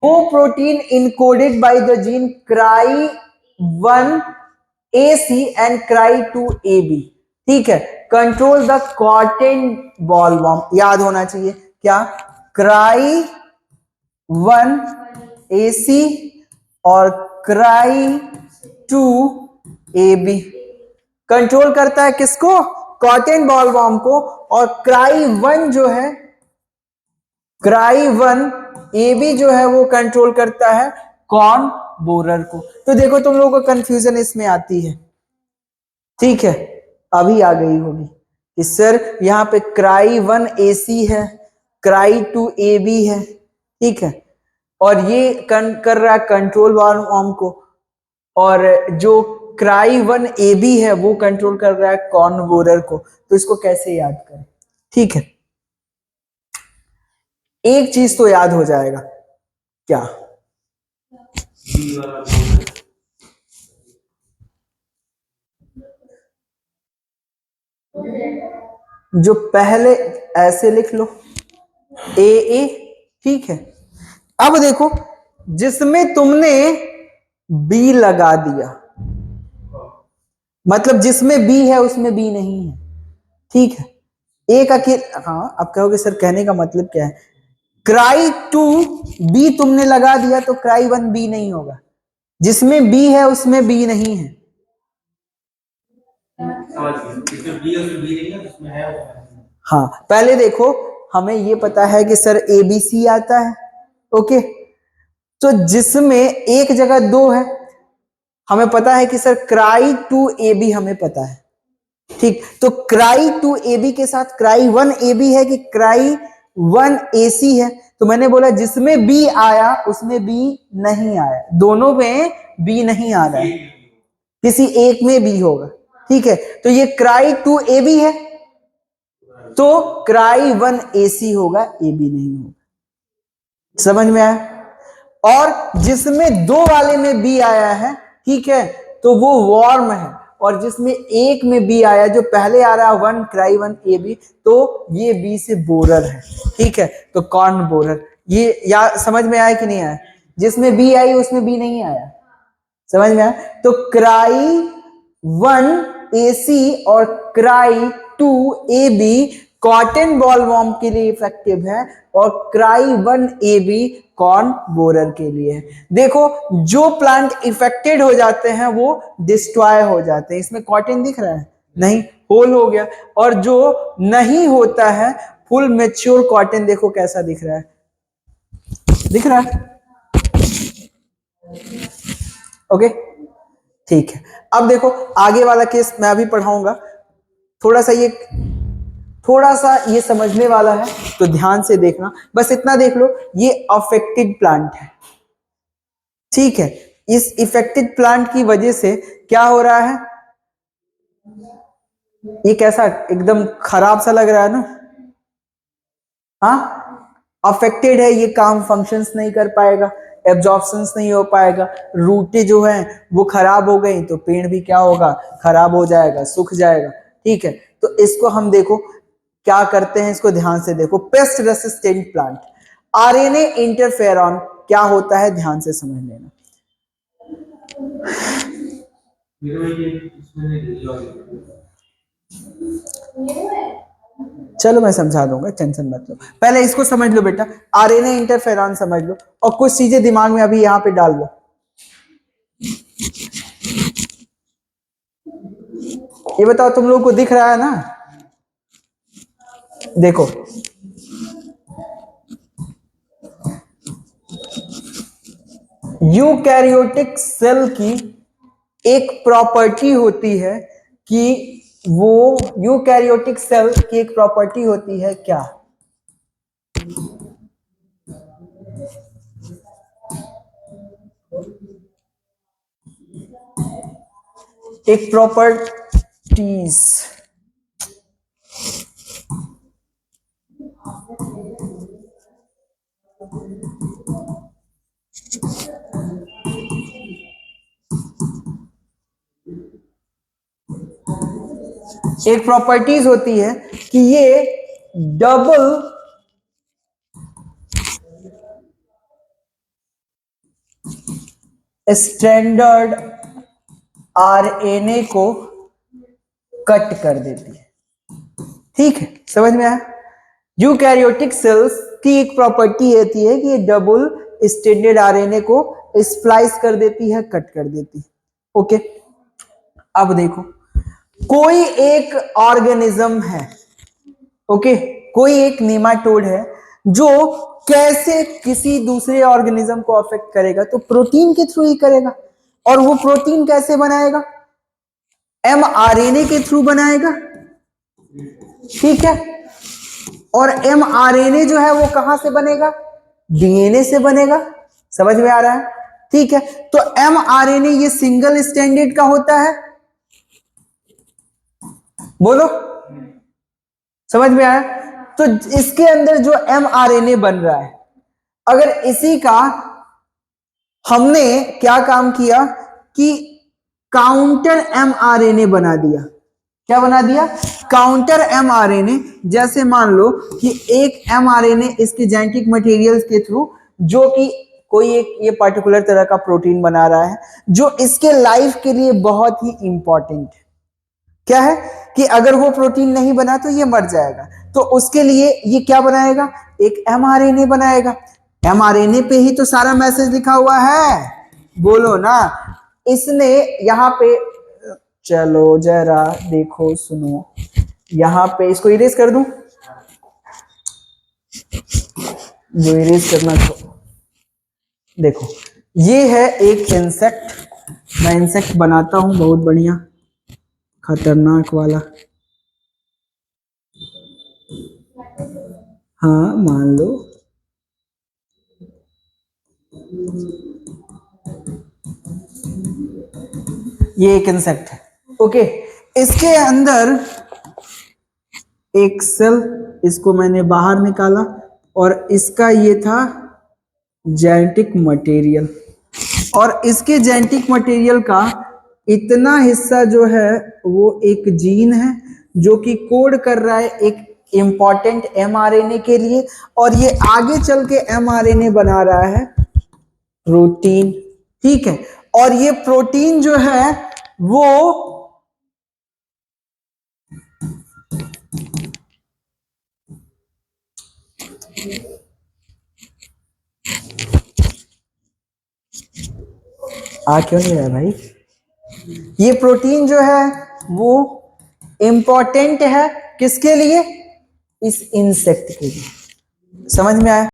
वो protein encoded by the gene cry1ac and cry2ab, ठीक है, कंट्रोल द कॉटन बॉलवर्म। याद होना चाहिए क्या, cry1ac और cry2ab कंट्रोल करता है किसको, कॉटन बॉलवर्म को, और cry1 जो है, cry1ab जो है वो कंट्रोल करता है कॉर्न बोरर को। तो देखो तुम लोगों को कंफ्यूजन इसमें आती है, ठीक है, अभी आ गई होगी कि सर यहाँ पे cry1ac है, cry2ab है, ठीक है, और ये कर रहा है कंट्रोल बॉलवर्म को, और जो cry1ab है वो कंट्रोल कर रहा है कॉर्न बोरर को। तो इसको कैसे याद करें, ठीक है, एक चीज तो याद हो जाएगा, क्या, जो पहले ऐसे लिख लो ए, ठीक है। अब देखो जिसमें तुमने बी लगा दिया, मतलब जिसमें बी है उसमें बी नहीं है, ठीक है, एक अकेले, हाँ अब कहोगे सर कहने का मतलब क्या है, cry2 बी तुमने लगा दिया तो cry1 बी नहीं होगा, जिसमें बी है उसमें बी नहीं है। हाँ पहले देखो हमें ये पता है कि सर एबीसी आता है, ओके, तो जिसमें एक जगह दो है, हमें पता है कि सर cry2ab हमें पता है, ठीक, तो cry2ab के साथ cry1ab है कि cry1ac है, तो मैंने बोला जिसमें बी आया उसमें बी नहीं आया, दोनों में बी नहीं आ रहा है, किसी एक में बी होगा, ठीक है, तो ये cry2ab है तो cry1ac होगा, ab नहीं होगा, समझ में आया। और जिसमें दो वाले में बी आया है, ठीक है, तो वो वॉर्म है, और जिसमें एक में बी आया, जो पहले आ रहा है वन cry1ab, तो ये बी से बोरर है, ठीक है, तो कॉर्न बोरर, ये या समझ में आया कि नहीं आया, जिसमें बी आई उसमें बी नहीं आया, समझ में आया। तो cry1ac और cry2ab कॉटन बॉलवर्म के लिए इफेक्टिव है, और cry1ab कॉर्न बोरर के लिए है। देखो जो प्लांट इफेक्टेड हो जाते हैं वो डिस्ट्रॉय हो जाते हैं, इसमें कॉटन दिख रहा है नहीं, होल हो गया, और जो नहीं होता है फुल मेच्योर कॉटन देखो कैसा दिख रहा है, दिख रहा है, ओके, ठीक है। अब देखो आगे वाला केस मैं अभी पढ़ाऊंगा, थोड़ा सा ये समझने वाला है तो ध्यान से देखना, बस इतना देख लो, ये अफेक्टेड प्लांट है, ठीक है, इस इफेक्टेड प्लांट की वजह से क्या हो रहा है, ये कैसा एकदम खराब सा लग रहा है ना, हाँ, अफेक्टेड है, ये काम फंक्शंस नहीं कर पाएगा, एब्जॉर्प्शंस नहीं हो पाएगा, रूटें जो है वो खराब हो गई तो पेड़ भी क्या होगा, खराब हो जाएगा, सूख जाएगा, ठीक है। तो इसको हम देखो क्या करते हैं, इसको ध्यान से देखो, paste resistant plant, RNA interferon क्या होता है ध्यान से समझ लेना। चलो मैं समझा दूंगा, टेंशन मत लो, पहले इसको समझ लो बेटा, आरएनए इंटरफेरॉन समझ लो, और कुछ चीजें दिमाग में अभी यहां पे डाल लो। ये बताओ तुम लोग को दिख रहा है ना, देखो यूकैरियोटिक सेल की एक प्रॉपर्टी होती है कि वो, यूकैरियोटिक सेल की एक प्रॉपर्टी होती है क्या, एक प्रॉपर्टीज, एक प्रॉपर्टीज होती है कि ये डबल स्टैंडर्ड आरएनए को कट कर देती है। ठीक है, समझ में आया? यूकैरियोटिक सेल्स की एक प्रॉपर्टी होती है कि ये डबल स्टैंडर्ड आरएनए को स्प्लाइस कर देती है, कट कर देती है। ओके, अब देखो, कोई एक ऑर्गेनिज्म है, ओके, कोई एक नेमाटोड है जो कैसे किसी दूसरे ऑर्गेनिज्म को अफेक्ट करेगा, तो प्रोटीन के थ्रू ही करेगा। और वो प्रोटीन कैसे बनाएगा? mRNA के थ्रू बनाएगा। ठीक है, और mRNA जो है वो कहां से बनेगा? डीएनए से बनेगा। समझ में आ रहा है? ठीक है, तो mRNA ये सिंगल स्टैंडर्ड का होता है, बोलो, समझ में आया? तो इसके अंदर जो mRNA बन रहा है, अगर इसी का हमने क्या काम किया कि काउंटर mRNA बना दिया। क्या बना दिया? Counter mRNA। जैसे मान लो कि एक mRNA इसके जेनेटिक मटेरियल्स के थ्रू, जो कि कोई एक ये पर्टिकुलर तरह का प्रोटीन बना रहा है, जो इसके लाइफ के लिए बहुत ही इंपॉर्टेंट है। क्या है कि अगर वो प्रोटीन नहीं बना तो ये मर जाएगा, तो उसके लिए ये क्या बनाएगा? एक mRNA बनाएगा। mRNA पे ही तो सारा मैसेज लिखा हुआ है, बोलो ना। इसने यहाँ पे, चलो जरा देखो, सुनो, यहाँ पे इसको इरेज कर दूं, जो इरेज करना तो देखो, ये है एक इंसेक्ट। मैं इंसेक्ट बनाता हूं बहुत बढ़िया, खतरनाक वाला। हाँ, मान लो ये एक इंसेक्ट है। ओके, इसके अंदर एक सेल, इसको मैंने बाहर निकाला, और इसका ये था जेनेटिक मटेरियल, और इसके जेनेटिक मटेरियल का इतना हिस्सा जो है वो एक जीन है जो कि कोड कर रहा है एक इंपॉर्टेंट mRNA के लिए, और ये आगे चल के mRNA बना रहा है प्रोटीन। ठीक है, और ये प्रोटीन जो है वो क्यों नहीं रहा भाई? ये प्रोटीन जो है वो इंपॉर्टेंट है किसके लिए? इस इंसेक्ट के लिए। समझ में आया?